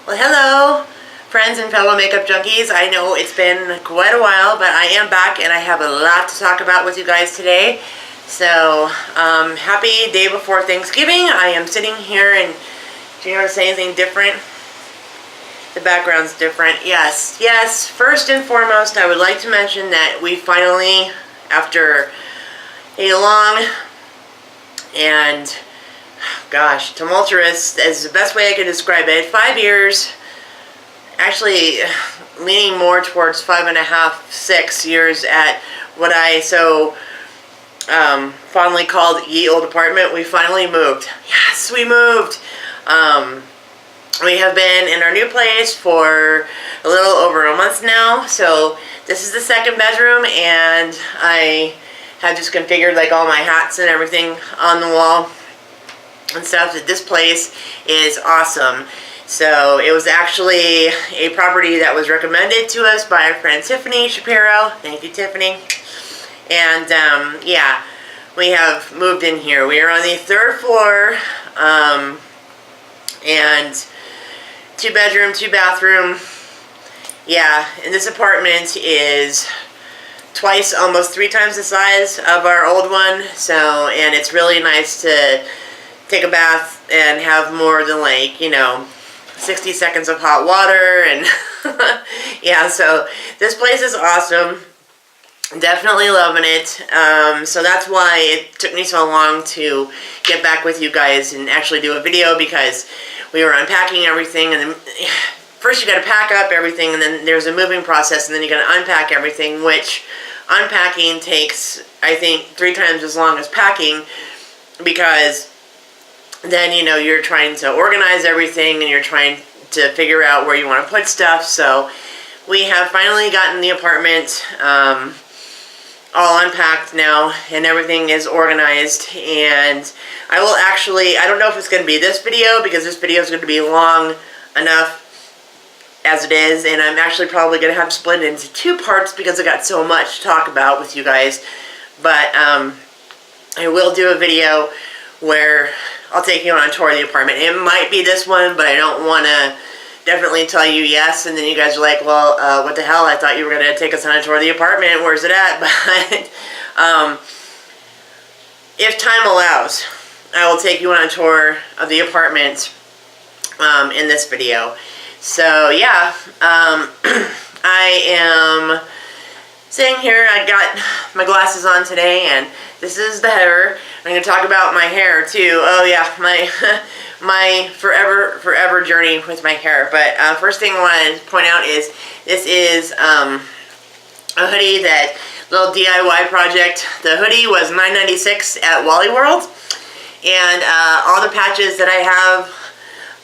Well, hello, friends and fellow makeup junkies. I know it's been quite a while, but I am back and I have a lot to talk about with you guys today. So, happy day before Thanksgiving. I am sitting here and do you notice anything different? The background's different. Yes. First and foremost, I would like to mention that we finally, after a long and tumultuous is the best way I can describe it. 5 years, actually leaning more towards 5.5, 6 years at what I so fondly called ye old apartment. We finally moved. Yes, we moved. We have been in our new place for a little over a month now. So this is the second bedroom, and I have just configured like all my hats and everything on the wall and stuff. That this place is awesome. So it was actually a property that was recommended to us by our friend Tiffany Shapiro. Thank you, Tiffany. And yeah, we have moved in here. We are on the 3rd floor, and 2 bedroom, 2 bathroom. Yeah, and this apartment is twice, almost 3 times the size of our old one. So, and it's really nice to take a bath and have more than 60 seconds of hot water. And yeah, so this place is awesome. Definitely loving it. So that's why it took me so long to get back with you guys and actually do a video, because we were unpacking everything, and then first you got to pack up everything, and then there's a moving process, and then you got to unpack everything, which unpacking takes, I think, 3 times as long as packing, because then, you're trying to organize everything and you're trying to figure out where you want to put stuff. So we have finally gotten the apartment all unpacked now, and everything is organized. And I will actually, I don't know if it's going to be this video, because this video is going to be long enough as it is, and I'm actually probably going to have to split it into 2 parts because I got so much to talk about with you guys. But I will do a video where I'll take you on a tour of the apartment. It might be this one, but I don't want to definitely tell you yes, and then you guys are like, well, what the hell? I thought you were going to take us on a tour of the apartment. Where's it at? But if time allows, I will take you on a tour of the apartment in this video. So yeah, I am sitting here. I got my glasses on today, and this is the hair. I'm going to talk about my hair too. Oh yeah, my forever journey with my hair. But first thing I want to point out is this is a hoodie, that little DIY project. The hoodie was $9.96 at Wally World, and all the patches that I have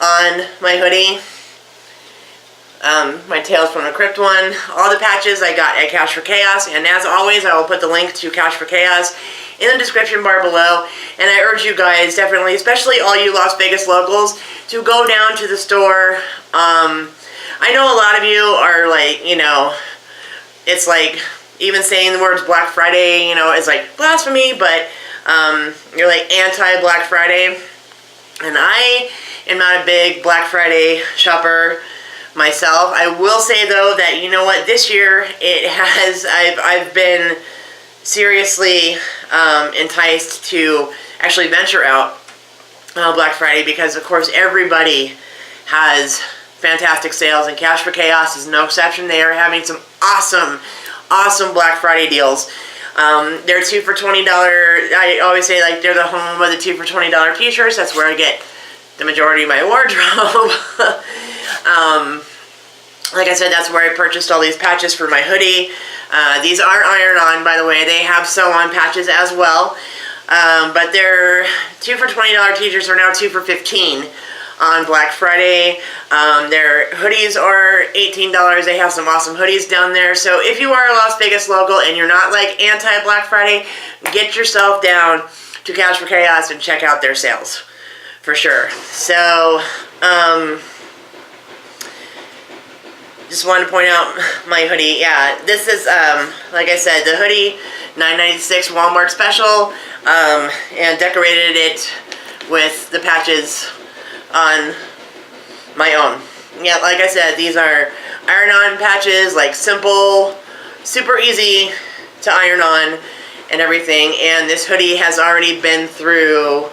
on my hoodie, my Tales from the Crypt one, all the patches I got at Cash for Chaos, and as always, I will put the link to Cash for Chaos in the description bar below. And I urge you guys, definitely, especially all you Las Vegas locals, to go down to the store. I know a lot of you are like, it's like, even saying the words Black Friday, is like blasphemy, but you're like anti-Black Friday, and I am not a big Black Friday shopper myself. I will say though that, this year it has, I've been seriously enticed to actually venture out Black Friday, because of course everybody has fantastic sales, and Cash for Chaos is no exception. They are having some awesome Black Friday deals. They're 2 for $20. I always say, like, they're the home of the 2 for $20 t-shirts. That's where I get the majority of my wardrobe. Like I said, that's where I purchased all these patches for my hoodie. These are iron-on, by the way. They have sew-on patches as well. But their 2 for $20 t-shirts are now 2 for $15 on Black Friday. Their hoodies are $18. They have some awesome hoodies down there. So if you are a Las Vegas local and you're not like anti-Black Friday, get yourself down to Cash for Chaos and check out their sales for sure. So just wanted to point out my hoodie. Yeah, this is like I said, the hoodie, $9.96 Walmart special, and decorated it with the patches on my own. yeah, like I said, these are iron-on patches, like simple, super easy to iron on and everything. And this hoodie has already been through,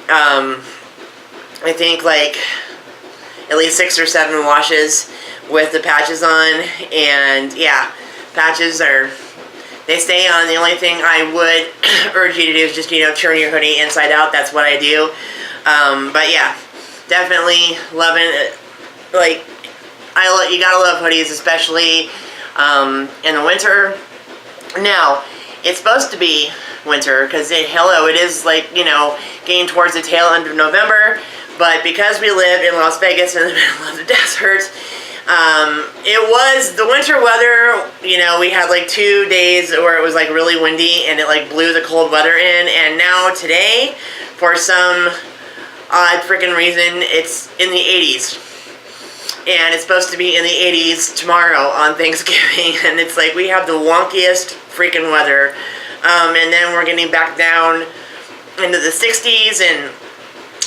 I think like at least 6 or 7 washes with the patches on. And yeah, patches they stay on. The only thing I would urge you to do is just, turn your hoodie inside out. That's what I do. But yeah, definitely loving it. Like, you gotta love hoodies, especially in the winter. Now, it's supposed to be winter because hello, it is like, getting towards the tail end of November. But because we live in Las Vegas in the middle of the desert, it was the winter weather. We had like 2 days where it was like really windy and it like blew the cold weather in. And now today, for some odd freaking reason, it's in the 80s. And it's supposed to be in the 80s tomorrow on Thanksgiving. And it's like we have the wonkiest freaking weather. And then we're getting back down into the 60s and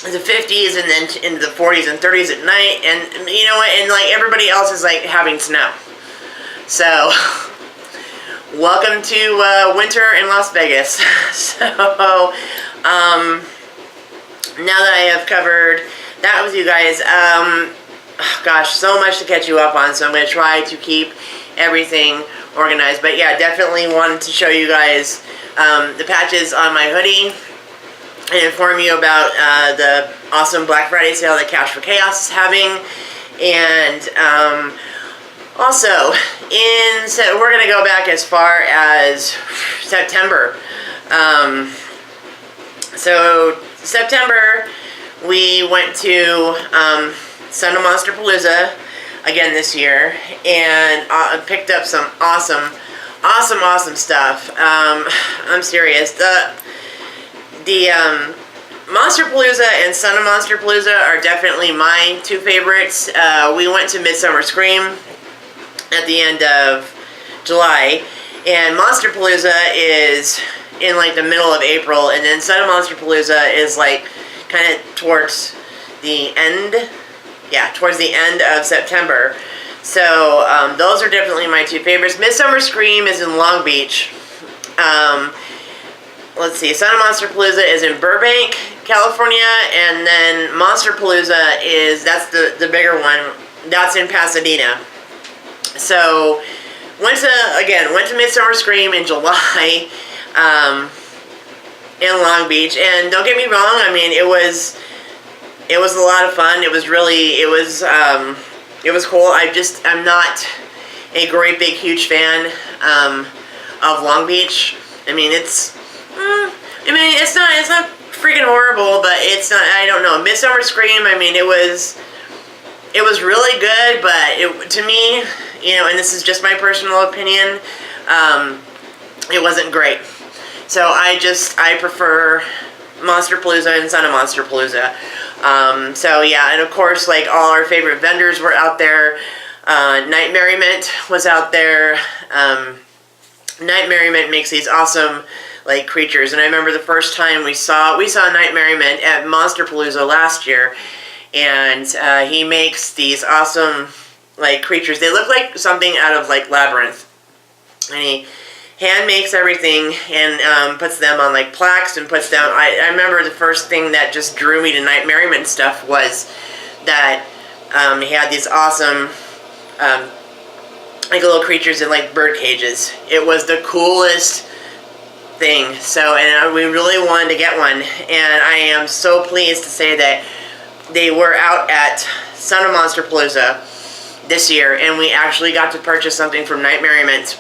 the 50s and then into the 40s and 30s at night. And you know what? And like everybody else is like having snow. So, welcome to winter in Las Vegas. So, now that I have covered that with you guys, gosh, so much to catch you up on, so I'm going to try to keep everything organized. But yeah, definitely wanted to show you guys the patches on my hoodie and inform you about the awesome Black Friday sale that Cash for Chaos is having. And also, we're going to go back as far as September. So September, we went to Son of Monsterpalooza again this year, and picked up some awesome stuff. I'm serious. The Monsterpalooza and Son of Monsterpalooza are definitely my 2 favorites. We went to Midsummer Scream at the end of July, and Monsterpalooza is in like the middle of April, and then Son of Monsterpalooza is like kind of towards the end of September. So those are definitely my 2 favorites. Midsummer Scream is in Long Beach. Let's see, Son of Monsterpalooza is in Burbank, California, and then Monsterpalooza that's the bigger one. That's in Pasadena. So went to Midsummer Scream in July in Long Beach, and don't get me wrong, I mean it was a lot of fun. It was cool. I'm not a great big huge fan of Long Beach. I mean it's not freaking horrible, but it's not, I don't know. Midsummer Scream, I mean it was really good, but to me, and this is just my personal opinion, it wasn't great. So I prefer Monsterpalooza and Son of Monsterpalooza. So yeah, and of course, like all our favorite vendors were out there. Night Merriment was out there. Night Merriment makes these awesome like creatures, and I remember the first time we saw Night Merriment at Monsterpalooza last year, and he makes these awesome like creatures. They look like something out of like Labyrinth, and he hand makes everything and puts them on like plaques and puts them. I remember the first thing that just drew me to Night Merriment stuff was that he had these awesome like little creatures in like bird cages. It was the coolest thing. So, and we really wanted to get one, and I am so pleased to say that they were out at Son of Monsterpalooza this year, and we actually got to purchase something from Night Merriment.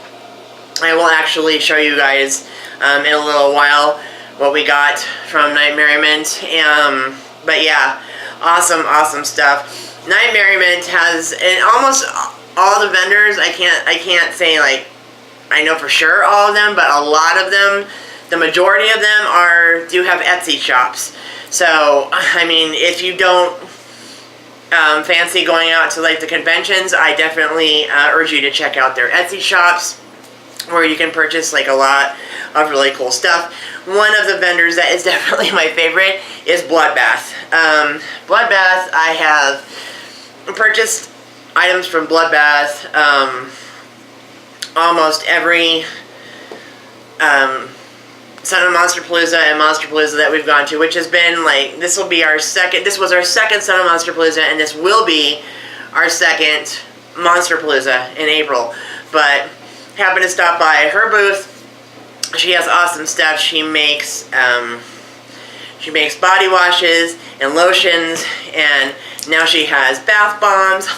I will actually show you guys in a little while what we got from Night Merriment. But yeah, awesome stuff. Night Merriment has, and almost all the vendors, I can't say like I know for sure all of them, but a lot of them, the majority of them do have Etsy shops. So I mean, if you don't fancy going out to like the conventions, I definitely urge you to check out their Etsy shops, where you can purchase like a lot of really cool stuff. One of the vendors that is definitely my favorite is Bloodbath. Bloodbath, I have purchased items from Bloodbath. Almost every Son of Monsterpalooza and Monsterpalooza that we've gone to, which has been like, this was our second Son of Monsterpalooza, and this will be our second Monsterpalooza in April. But happened to stop by her booth. She has awesome stuff. She makes body washes and lotions, and now she has bath bombs.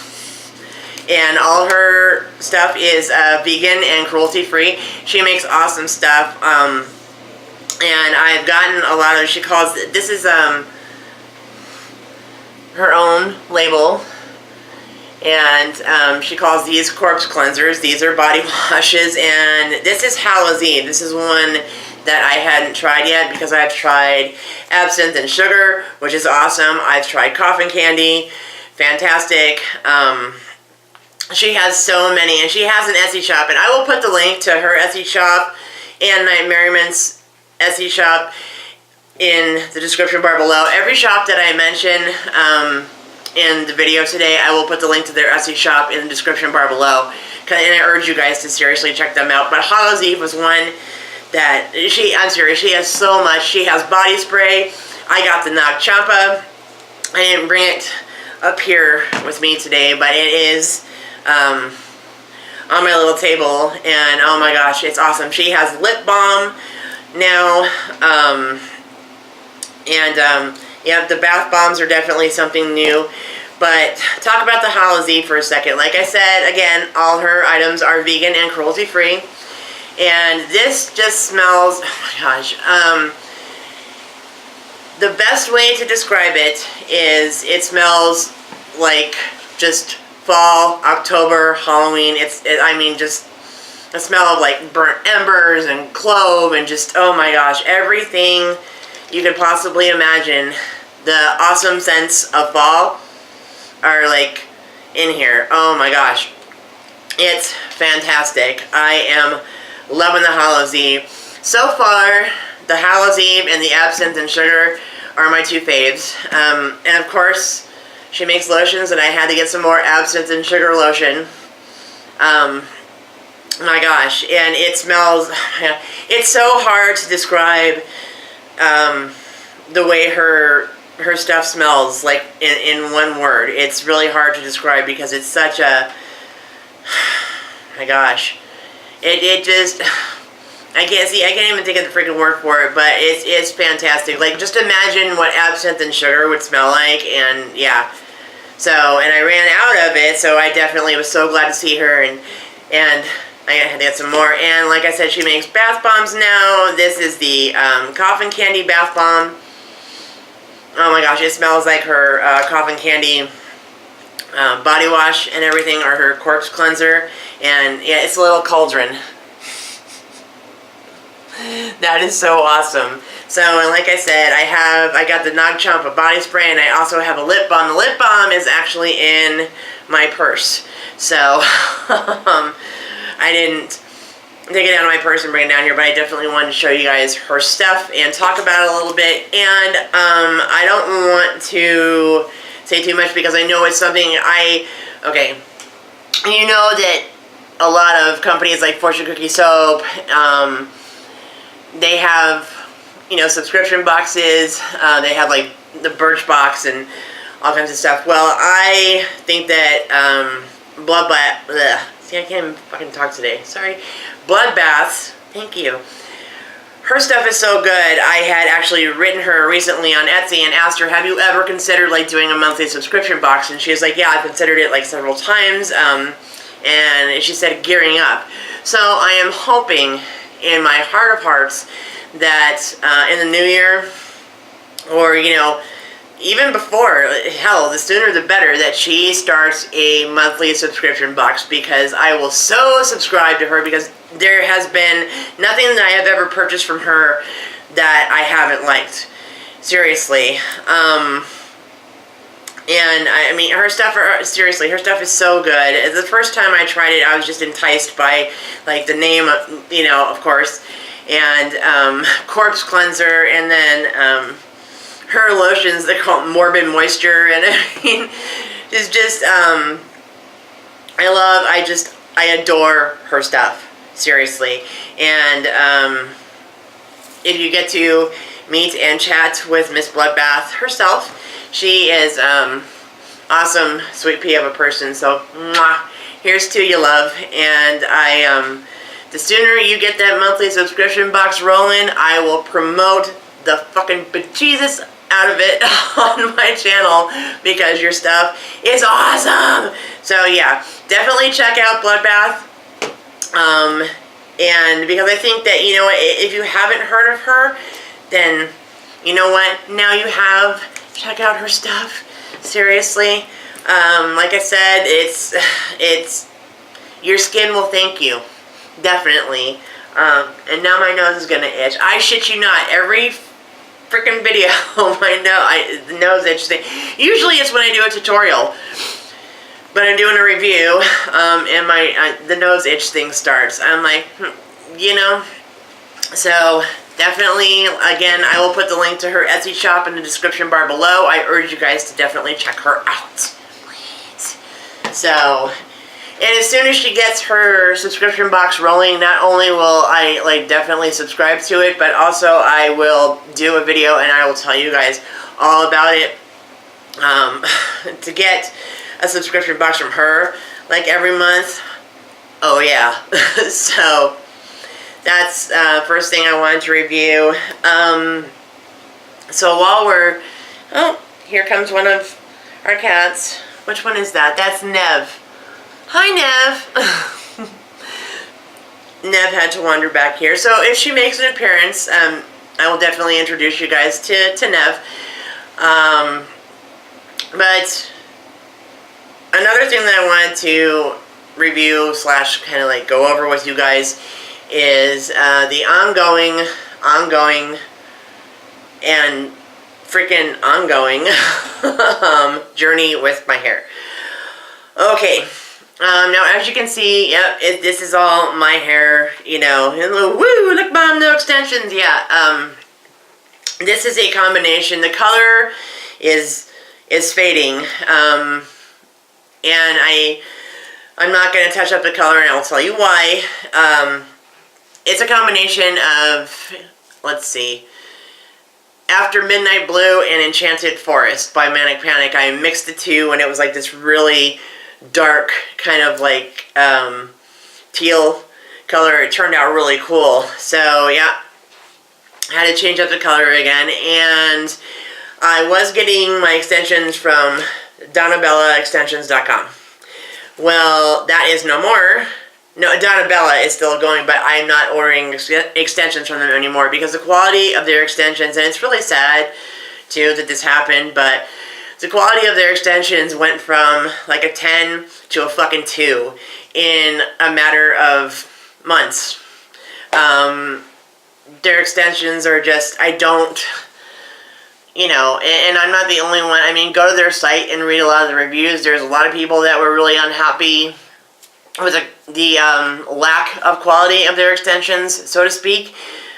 And all her stuff is vegan and cruelty-free. She makes awesome stuff. And I've gotten a lot of, she calls, this is her own label. And she calls these corpse cleansers. These are body washes. And this is Halazine. This is one that I hadn't tried yet because I've tried absinthe and sugar, which is awesome. I've tried coffin candy. Fantastic. She has so many, and she has an Etsy shop, and I will put the link to her Etsy shop and Night Merriman's Etsy shop in the description bar below. Every shop that I mention in the video today, I will put the link to their Etsy shop in the description bar below, and I urge you guys to seriously check them out. But Hallows Eve was one that, I'm serious, she has so much. She has body spray. I got the Nag Champa. I didn't bring it up here with me today, but it is on my little table, and oh my gosh, it's awesome. She has lip balm now, yeah, the bath bombs are definitely something new. But talk about the Hallows Eve for a second. Like I said, again, all her items are vegan and cruelty-free, and this just smells, oh my gosh, the best way to describe it is it smells like just fall, October, Halloween. I mean, just the smell of like burnt embers and clove and just, oh my gosh, everything you could possibly imagine. The awesome scents of fall are like in here. Oh my gosh. It's fantastic. I am loving the Hallows Eve. So far, the Hallows Eve and the absinthe and sugar are my two faves. And of course, she makes lotions, and I had to get some more absinthe and sugar lotion. My gosh, and it smells, it's so hard to describe the way her stuff smells, like in one word. It's really hard to describe because it's such a, my gosh, it just, I can't even think of the freaking word for it, but it's fantastic. Like, just imagine what absinthe and sugar would smell like, and yeah. So, and I ran out of it, so I definitely was so glad to see her, and I had to get some more. And like I said, she makes bath bombs now. This is the coffin candy bath bomb. Oh my gosh, it smells like her coffin candy body wash and everything, or her corpse cleanser. And yeah, it's a little cauldron. That is so awesome. So, and like I said, I got the Nag Champa body spray, and I also have a lip balm. The lip balm is actually in my purse. So, I didn't take it out of my purse and bring it down here, but I definitely wanted to show you guys her stuff and talk about it a little bit. And I don't want to say too much because I know it's something okay, you know that a lot of companies like Fortune Cookie Soap, they have, you know, subscription boxes. They have like the Birchbox and all kinds of stuff. Well, I think that see, I can't even fucking talk today. Sorry. Bloodbath. Thank you. Her stuff is so good. I had actually written her recently on Etsy and asked her, have you ever considered like doing a monthly subscription box? And she was like, yeah, I've considered it like several times. And she said gearing up. So I am hoping in my heart of hearts that in the new year, or you know, even before, hell, the sooner the better, that she starts a monthly subscription box, because I will so subscribe to her, because there has been nothing that I have ever purchased from her that I haven't liked. Seriously. And I mean, her stuff, seriously, her stuff is so good. The first time I tried it, I was just enticed by, like, the name, you know, of course, and corpse cleanser, and then her lotions, they're called Morbid Moisture, and I mean, I adore her stuff, seriously. And if you get to meet and chat with Miss Bloodbath herself, she is awesome, sweet pea of a person. So, mwah, here's to you, love. And the sooner you get that monthly subscription box rolling, I will promote the fucking bejesus out of it on my channel, because your stuff is awesome. So yeah, definitely check out Bloodbath. And because I think that, you know, if you haven't heard of her, then you know what, now you have. Check out her stuff, seriously. Like I said, it's your skin will thank you, definitely. And now my nose is gonna itch. I shit you not, every freaking video, the nose itch thing. Usually it's when I do a tutorial, but I'm doing a review, and the nose itch thing starts. I'm like, you know, so definitely, again, I will put the link to her Etsy shop in the description bar below. I urge you guys to definitely check her out, please. So, and as soon as she gets her subscription box rolling, not only will I definitely subscribe to it, but also I will do a video and I will tell you guys all about it. To get a subscription box from her every month, oh yeah. So that's first thing I wanted to review. So while we're, oh, here comes one of our cats. Which one is that? That's Nev. Hi, Nev. Nev had to wander back here. So if she makes an appearance, I will definitely introduce you guys to Nev. But another thing that I wanted to review / kind of go over with you guys is the ongoing and freaking ongoing journey with my hair. Okay. Now, as you can see, yep, this is all my hair, you know, woo, look, Mom, no extensions, yeah. This is a combination. The color is fading, and I'm not going to touch up the color, and I'll tell you why. It's a combination of, let's see, After Midnight Blue and Enchanted Forest by Manic Panic. I mixed the two, and it was this really dark kind of teal color. It turned out really cool. So yeah, had to change up the color again, and I was getting my extensions from DonnabellaExtensions.com. Well, that is no more. No, Donnabella is still going, but I'm not ordering extensions from them anymore because the quality of their extensions, and it's really sad too that this happened, but the quality of their extensions went from a 10 to a fucking 2 in a matter of months. Their extensions are just, I don't, you know, and I'm not the only one. I mean, go to their site and read a lot of the reviews. There's a lot of people that were really unhappy with the lack of quality of their extensions, so to speak.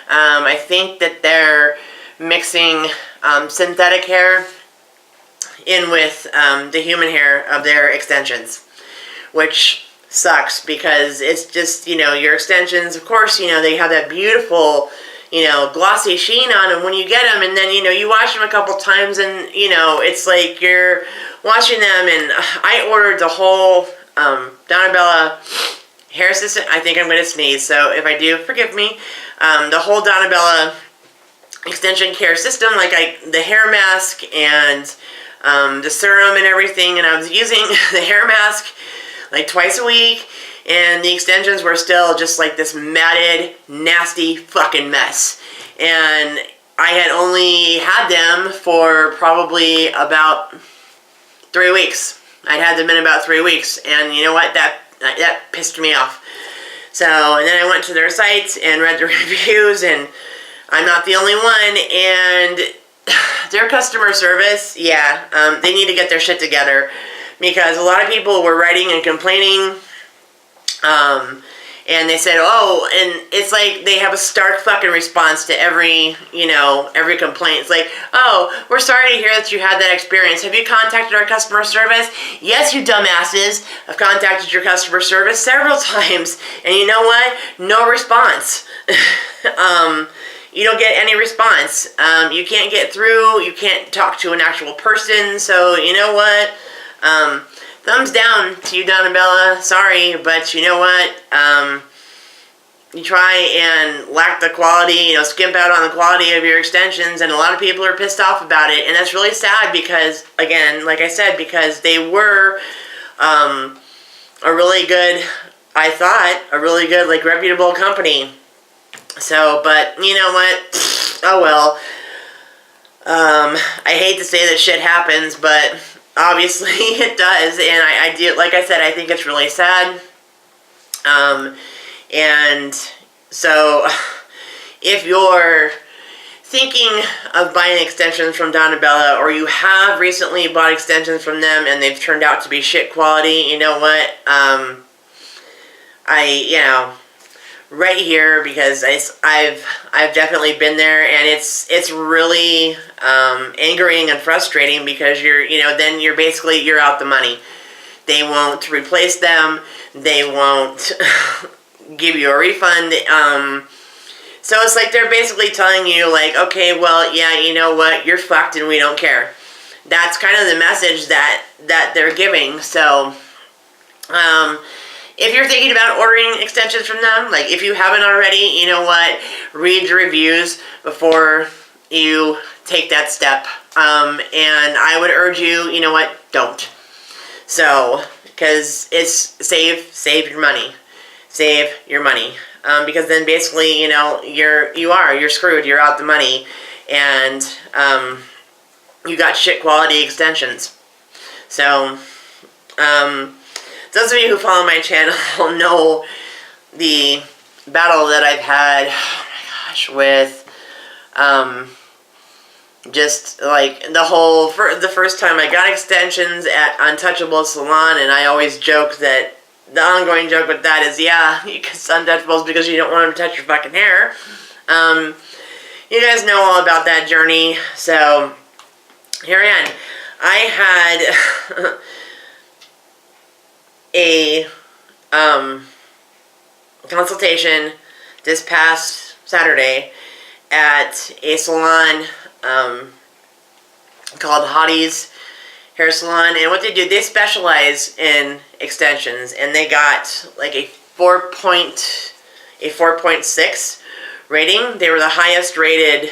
I think that they're mixing synthetic hair in with the human hair of their extensions, which sucks because it's just, you know, your extensions, of course, you know, they have that beautiful, you know, glossy sheen on them when you get them, and then, you know, you wash them a couple times and, you know, it's like you're washing them. And I ordered the whole Donnabella hair system. I think I'm going to sneeze, so if I do, forgive me. The whole Donnabella extension care system, the hair mask and the serum and everything, and I was using the hair mask twice a week, and the extensions were still just this matted, nasty fucking mess. And I had only had them for probably about 3 weeks. I'd had them in about 3 weeks, and you know what? That pissed me off. So, and then I went to their sites and read the reviews, and I'm not the only one, and their customer service, yeah, they need to get their shit together, because a lot of people were writing and complaining, And they said, oh, and it's like they have a stark fucking response to every, every complaint. It's like, oh, we're sorry to hear that you had that experience. Have you contacted our customer service? Yes, you dumbasses. I've contacted your customer service several times. And you know what? No response. You don't get any response. You can't get through. You can't talk to an actual person. So, you know what? Thumbs down to you, Don and Bella. Sorry, but you know what? You try and lack the quality, skimp out on the quality of your extensions, and a lot of people are pissed off about it. And that's really sad because, again, like I said, because they were a really good, I thought, a really good, reputable company. So, but you know what? Oh well. I hate to say that shit happens, but obviously it does, and I do, like I said, I think it's really sad. And so if you're thinking of buying extensions from Don and Bella, or you have recently bought extensions from them and they've turned out to be shit quality, you know what? Right here, because I've definitely been there, and it's really angering and frustrating because then you're out the money. They won't replace them. They won't give you a refund. So it's like they're basically telling you, okay, well, yeah, you know what, you're fucked and we don't care. That's kind of the message that they're giving. So, if you're thinking about ordering extensions from them, if you haven't already, you know what, read the reviews before you take that step. And I would urge you, you know what, don't. So, because it's save your money. Save your money. Because then basically, you're screwed. You're out the money. And you got shit quality extensions. So, those of you who follow my channel know the battle that I've had, oh my gosh, with just the first time I got extensions at Untouchable Salon, and I always joke that the ongoing joke with that is, yeah, you get Untouchables because you don't want them to touch your fucking hair. You guys know all about that journey, so here I am. I had a consultation this past Saturday at a salon called Hottie's Hair Salon, and what they do, they specialize in extensions, and they got a 4.6 rating. They were the highest rated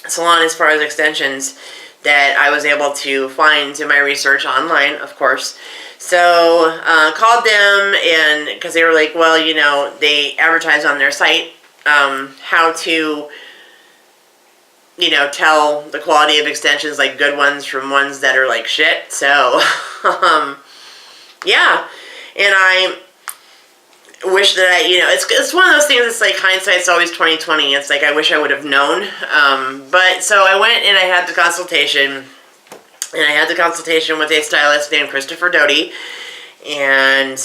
salon as far as extensions that I was able to find in my research online, of course. So, called them, and because they were like, well, they advertise on their site how to, tell the quality of extensions, good ones from ones that are shit. So, yeah. And I wish that it's one of those things that's hindsight's always 20/20. It's I wish I would have known. But so I went and I had the consultation. And I had the consultation with a stylist named Christopher Doty, and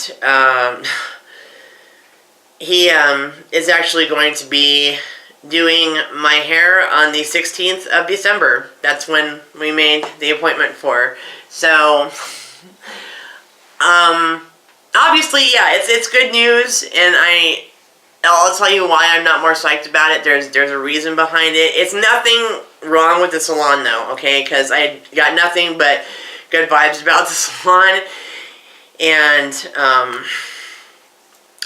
he is actually going to be doing my hair on the 16th of December. That's when we made the appointment for. So, obviously, yeah, it's good news, and I'll tell you why I'm not more psyched about it. There's a reason behind it. It's nothing wrong with the salon, though, okay? Because I got nothing but good vibes about the salon. And,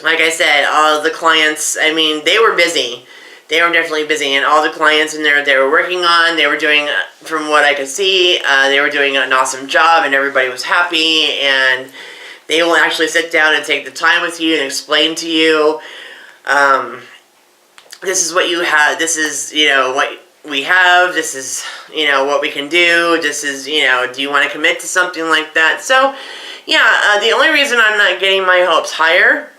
like I said, all of the clients, they were busy. They were definitely busy. And all the clients in there they were working on, they were doing, from what I could see, they were doing an awesome job, and everybody was happy. And they will actually sit down and take the time with you and explain to you, this is what you have, this is, what we have, this is, what we can do, this is, do you want to commit to something like that? So, yeah, the only reason I'm not getting my hopes higher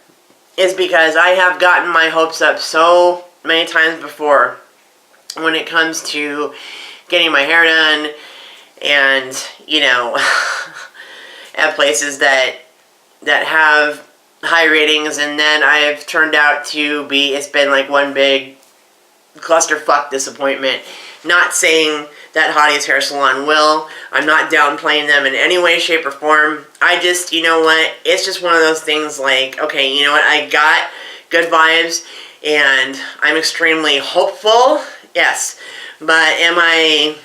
is because I have gotten my hopes up so many times before when it comes to getting my hair done, and, at places that have high ratings, and then I've turned out to be, it's been like one big clusterfuck disappointment. Not saying that Hottie's Hair Salon will. I'm not downplaying them in any way, shape, or form. I just, you know what, it's just one of those things like, okay, you know what, I got good vibes, and I'm extremely hopeful, yes, but am I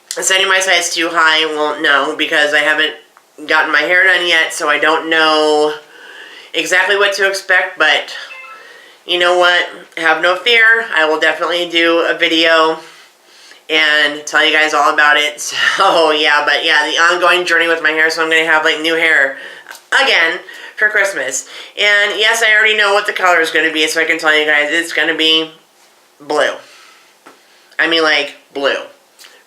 setting my sights too high? Well, no, because I haven't gotten my hair done yet, so I don't know exactly what to expect, but you know what, have no fear, I will definitely do a video and tell you guys all about it. So yeah, but yeah, the ongoing journey with my hair, so I'm going to have like new hair again for Christmas. And yes, I already know what the color is going to be, so I can tell you guys it's going to be blue. I mean like blue.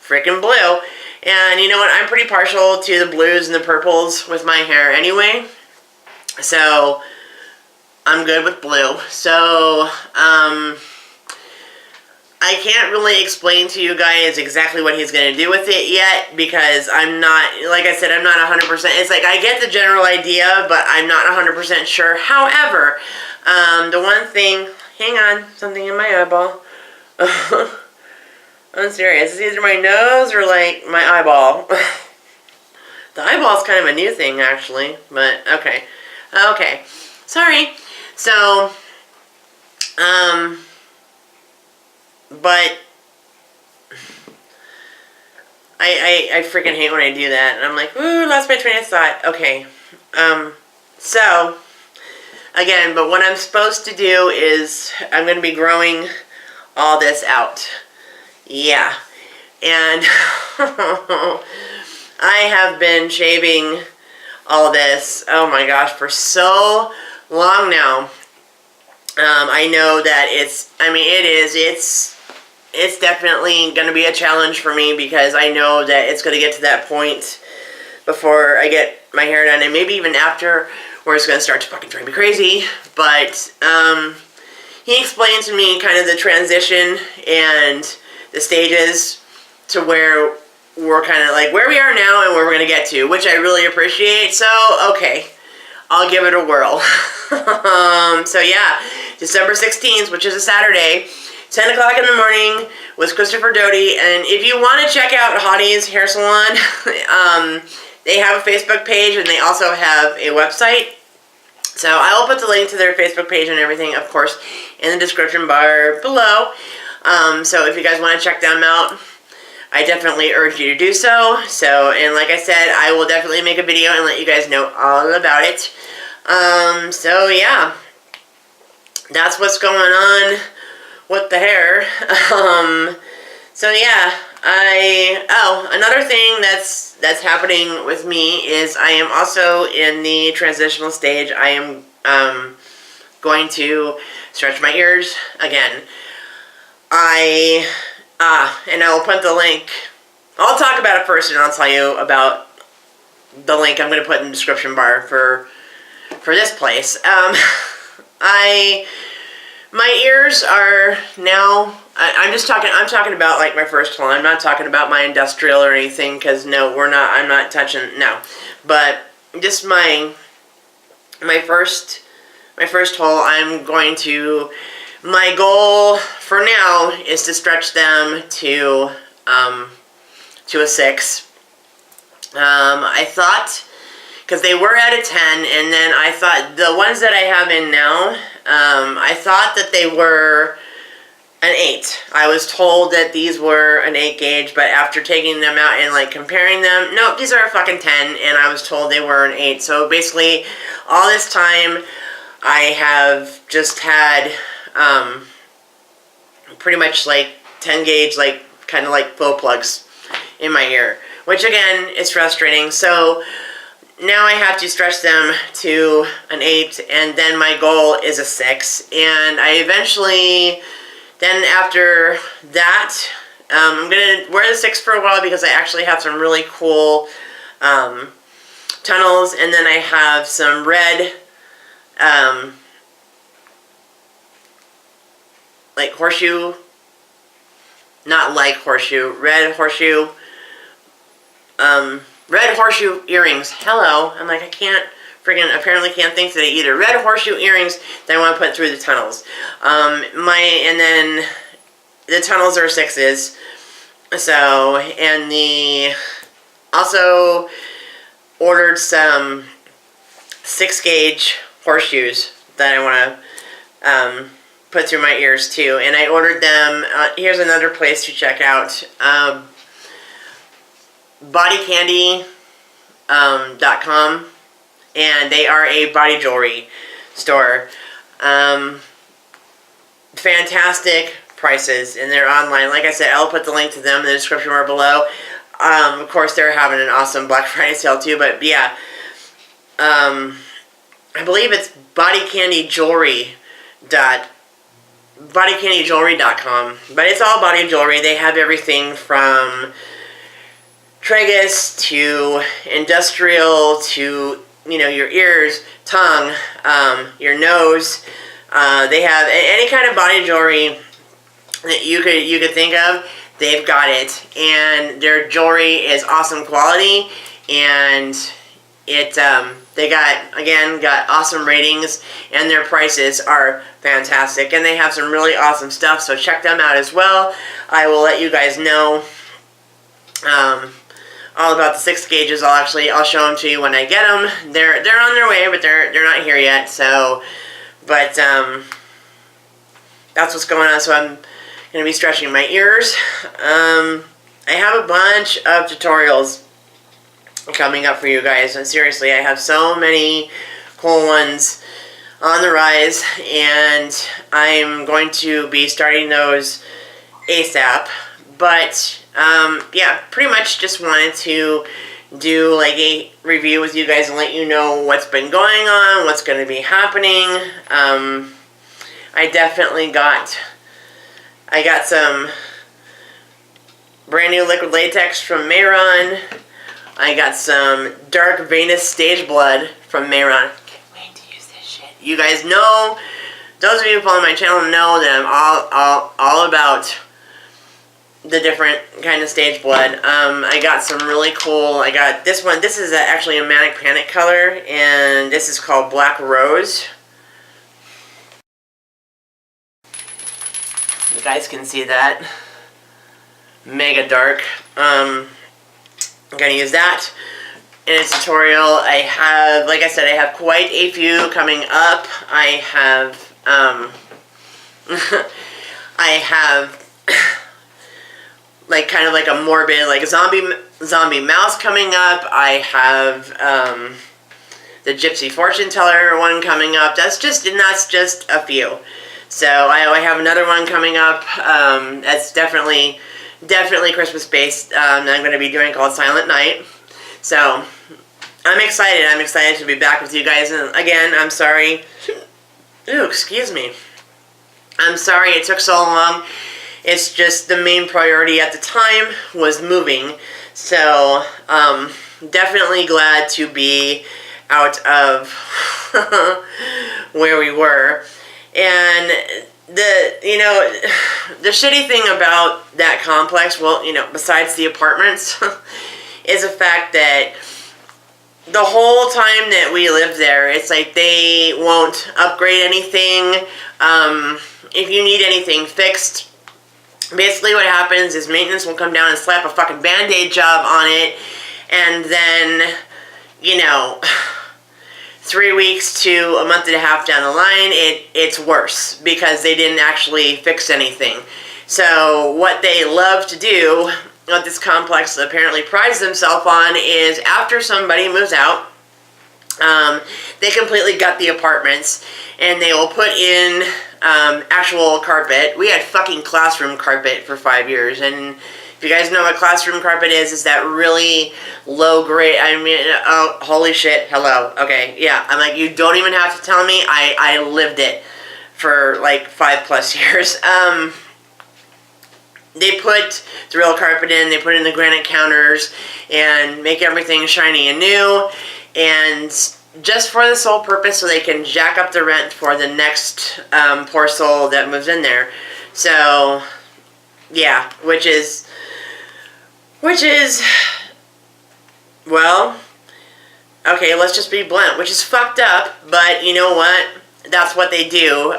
Freaking blue. And you know what, I'm pretty partial to the blues and the purples with my hair anyway. So I'm good with blue. So, I can't really explain to you guys exactly what he's going to do with it yet, because I'm not, like I said, I'm not 100%. It's like I get the general idea, but I'm not 100% sure. However, the one thing, hang on, something in my eyeball. I'm serious. Is it either my nose or like my eyeball? The eyeball is kind of a new thing, actually, but okay. Okay. Sorry. So, but I freaking hate when I do that. And I'm like, ooh, lost my train of thought. Okay. So, again, but what I'm supposed to do is I'm going to be growing all this out. Yeah. And I have been shaving all this, oh my gosh, for so long now. I know that it's definitely going to be a challenge for me, because I know that it's going to get to that point before I get my hair done, and maybe even after, where it's going to start to fucking drive me crazy. But he explained to me kind of the transition and the stages to where we're kind of like where we are now and where we're going to get to, which I really appreciate. So, okay, I'll give it a whirl. So yeah, December 16th, which is a Saturday, 10 o'clock in the morning with Christopher Doty. And if you want to check out Hottie's Hair Salon, they have a Facebook page and they also have a website. So I will put the link to their Facebook page and everything, of course, in the description bar below. So if you guys want to check them out, I definitely urge you to do so. So, and like I said, I will definitely make a video and let you guys know all about it. So yeah, that's what's going on with the hair. So yeah, another thing that's happening with me is I am also in the transitional stage. I am going to stretch my ears again. And I will put the link. I'll talk about it first, and I'll tell you about the link I'm going to put in the description bar for this place. My ears are now. I'm talking about like my first one. I'm not talking about my industrial or anything, because no, I'm not touching, no. But just my first hole, I'm going to. My goal for now is to stretch them to a 6. I thought, because they were at a 10, and then I thought the ones that I have in now, I thought that they were an 8. I was told that these were an 8 gauge, but after taking them out and like comparing them, nope, these are a fucking 10, and I was told they were an 8. So basically, all this time, I have just had pretty much like 10 gauge, like kind of like faux plugs in my ear, which again is frustrating. So now I have to stretch them to an 8, and then my goal is a 6. And I eventually, then after that, I'm gonna wear the 6 for a while, because I actually have some really cool tunnels, and then I have some red like horseshoe, not like horseshoe, red horseshoe earrings. Hello. I'm like, I can't freaking apparently can't think today either. Red horseshoe earrings that I want to put through the tunnels. And then the tunnels are 6s. So, and also ordered some 6-gauge horseshoes that I want to put through my ears too. And I ordered them, here's another place to check out, bodycandy.com, and they are a body jewelry store. Fantastic prices, and they're online. Like I said, I'll put the link to them in the description bar below. Of course, they're having an awesome Black Friday sale too, but yeah. I believe it's bodycandyjewelry.com, but it's all body jewelry. They have everything from tragus to industrial to, you know, your ears, tongue, your nose. They have any kind of body jewelry that you could think of. They've got it, and their jewelry is awesome quality, and they got awesome ratings, and their prices are fantastic, and they have some really awesome stuff, so check them out as well. I will let you guys know all about the 6 gauges. I'll show them to you when I get them. They're on their way, but they're not here yet, so, but that's what's going on. So I'm going to be stretching my ears. I have a bunch of tutorials coming up for you guys, and seriously, I have so many cool ones on the rise, and I'm going to be starting those ASAP. But yeah, pretty much just wanted to do like a review with you guys and let you know what's been going on, what's going to be happening. I got some brand new liquid latex from Mayron. I got some dark venous stage blood from Mayron. Can't wait to use this shit. You guys know, those of you who follow my channel know that I'm all about the different kind of stage blood. I got some really cool, I got this one. This is actually a Manic Panic color, and this is called Black Rose. You guys can see that. Mega dark. I'm going to use that in a tutorial. I have, like I said, I have quite a few coming up. I have, like kind of like a morbid, like a zombie mouse coming up. I have the Gypsy Fortune Teller one coming up. That's just a few. So I have another one coming up. That's definitely Christmas based. I'm going to be doing called Silent Night. So I'm excited. I'm excited to be back with you guys. And again, I'm sorry. Ooh, excuse me. I'm sorry it took so long. It's just the main priority at the time was moving. So, definitely glad to be out of where we were. And the shitty thing about that complex, well, besides the apartments, is the fact that the whole time that we lived there, it's like they won't upgrade anything. If you need anything fixed, basically what happens is maintenance will come down and slap a fucking Band-Aid job on it, and then, 3 weeks to a month and a half down the line, it's worse because they didn't actually fix anything. So what they love to do, what this complex apparently prides themselves on, is after somebody moves out, they completely gut the apartments, and they will put in actual carpet. We had fucking classroom carpet for 5 years, and if you guys know what classroom carpet is that really low grade, oh, holy shit, hello, okay, yeah, I'm like, you don't even have to tell me, I lived it for like 5+ years. They put the real carpet in, they put in the granite counters, and make everything shiny and new, and just for the sole purpose so they can jack up the rent for the next poor soul that moves in there. So, yeah, which is, well, Okay, let's just be blunt, which is fucked up, but you know what? That's what they do.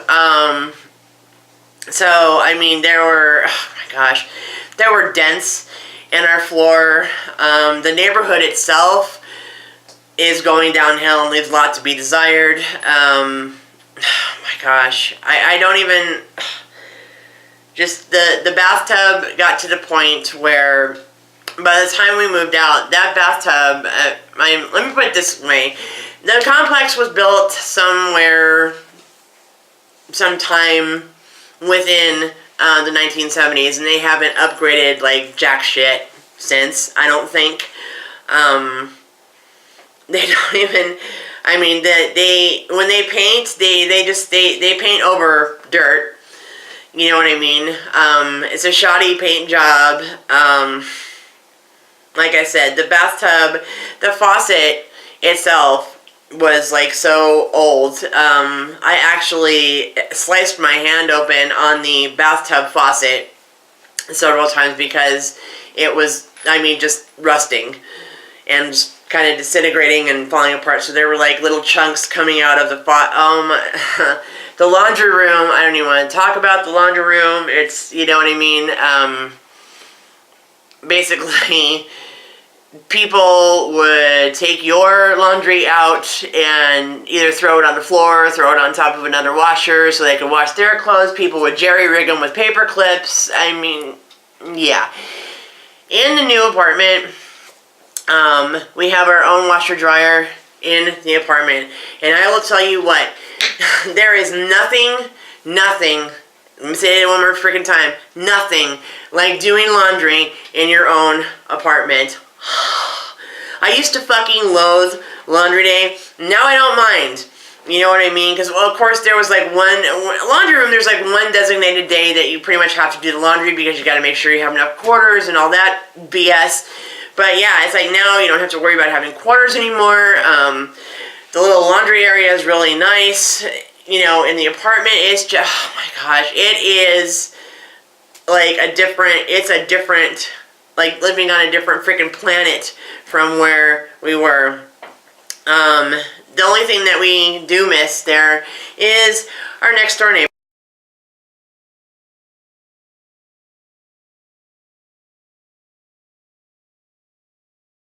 So, I mean, oh my gosh, there were dents in our floor. The neighborhood itself is going downhill and leaves a lot to be desired. Oh my gosh, I don't even, just the bathtub got to the point where by the time we moved out, that bathtub, let me put it this way, the complex was built sometime within the 1970s, and they haven't upgraded like jack shit since, I don't think. They don't even, I mean, when they paint, they paint over dirt. You know what I mean? It's a shoddy paint job. Like I said, the bathtub, the faucet itself was like so old. I actually sliced my hand open on the bathtub faucet several times because it was, I mean, just rusting and just kind of disintegrating and falling apart. So there were like little chunks coming out of the the laundry room. I don't even want to talk about the laundry room. It's, you know what I mean? Basically, people would take your laundry out and either throw it on the floor or throw it on top of another washer so they could wash their clothes. People would jerry-rig them with paper clips. I mean, yeah. In the new apartment, we have our own washer-dryer in the apartment. And I will tell you what, there is nothing, let me say it one more freaking time, nothing like doing laundry in your own apartment. I used to fucking loathe laundry day. Now I don't mind. You know what I mean? Because, well, of course, there was like laundry room, there's like one designated day that you pretty much have to do the laundry because you got to make sure you have enough quarters and all that BS. But yeah, it's like now you don't have to worry about having quarters anymore. The little laundry area is really nice. You know, in the apartment, it's just, oh my gosh, it is like it's a different, like living on a different freaking planet from where we were. The only thing that we do miss there is our next door neighbor.